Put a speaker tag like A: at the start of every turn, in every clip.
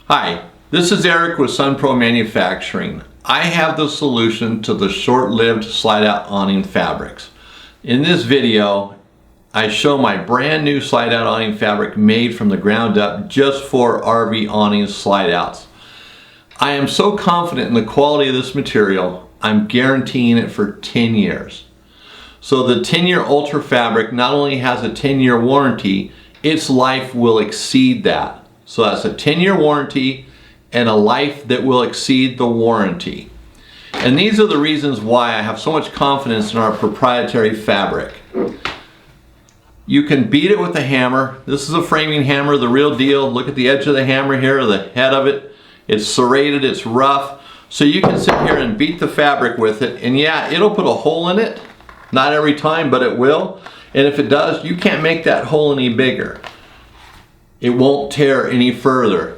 A: Hi, this is Eric with SunPro Manufacturing. I have the solution to the short-lived slide-out awning fabrics. In this video, I show my brand new slide-out awning fabric made from the ground up just for RV awning slide-outs. I am so confident in the quality of this material, I'm guaranteeing it for 10 years. So the 10-year Ultra fabric not only has a 10-year warranty, its life will exceed that. So that's a 10-year warranty and a life that will exceed the warranty. And these are the reasons why I have so much confidence in our proprietary fabric. You can beat it with a hammer. This is a framing hammer, the real deal. Look at the edge of the hammer here, the head of it. It's serrated, it's rough. So you can sit here and beat the fabric with it, and yeah, it'll put a hole in it. Not every time, but it will. And if it does, you can't make that hole any bigger. It won't tear any further.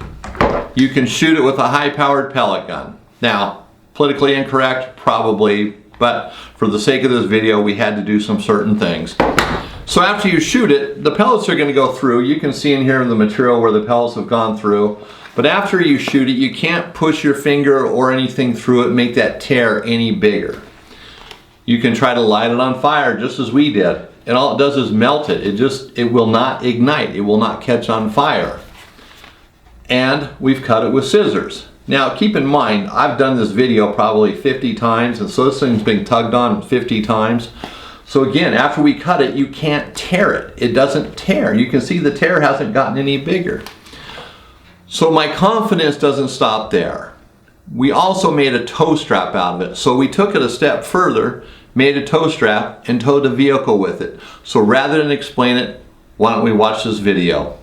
A: You can shoot it with a high-powered pellet gun. Now, politically incorrect, probably, but for the sake of this video, we had to do some certain things. So after you shoot it, the pellets are going to go through. You can see in here the material where the pellets have gone through. But after you shoot it, you can't push your finger or anything through it and make that tear any bigger. You can try to light it on fire just as we did. And all it does is melt it. It will not ignite. It will not catch on fire. And we've cut it with scissors. Now keep in mind, I've done this video probably 50 times, and so this thing's been tugged on 50 times. So again, after we cut it, you can't tear it. It doesn't tear. You can see the tear hasn't gotten any bigger. So my confidence doesn't stop there. We also made a tow strap out of it. So we took it a step further, made a tow strap, and towed the vehicle with it. So rather than explain it, why don't we watch this video?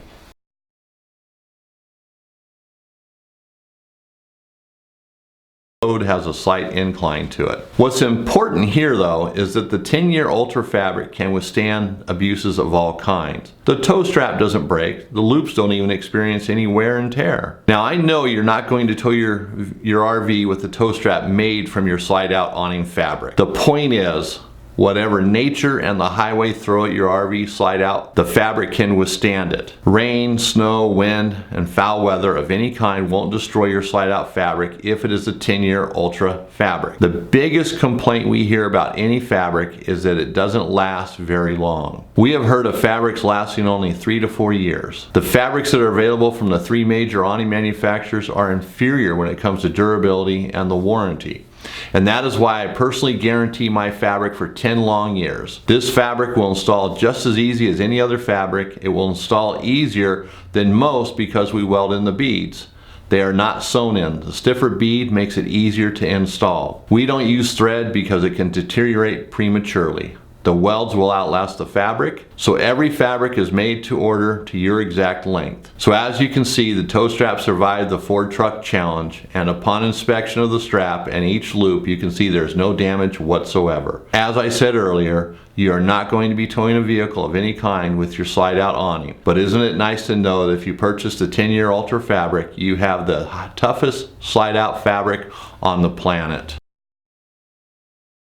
A: The road has a slight incline to it. What's important here though is that the 10-year Ultra fabric can withstand abuses of all kinds. The tow strap doesn't break, the loops don't even experience any wear and tear. Now I know you're not going to tow your RV with the tow strap made from your slide-out awning fabric. The point is, whatever nature and the highway throw at your RV slide out, the fabric can withstand it. Rain, snow, wind, and foul weather of any kind won't destroy your slide out fabric if it is a 10-year Ultra fabric. The biggest complaint we hear about any fabric is that it doesn't last very long. We have heard of fabrics lasting only 3 to 4 years. The fabrics that are available from the 3 major awning manufacturers are inferior when it comes to durability and the warranty. And that is why I personally guarantee my fabric for 10 long years. This fabric will install just as easy as any other fabric. It will install easier than most because we weld in the beads. They are not sewn in. The stiffer bead makes it easier to install. We don't use thread because it can deteriorate prematurely. The welds will outlast the fabric, so every fabric is made to order to your exact length. So as you can see, the tow strap survived the Ford truck challenge, and upon inspection of the strap and each loop, you can see there's no damage whatsoever. As I said earlier, you are not going to be towing a vehicle of any kind with your slide-out awning. But isn't it nice to know that if you purchase the 10-year Ultra fabric, you have the toughest slide-out fabric on the planet.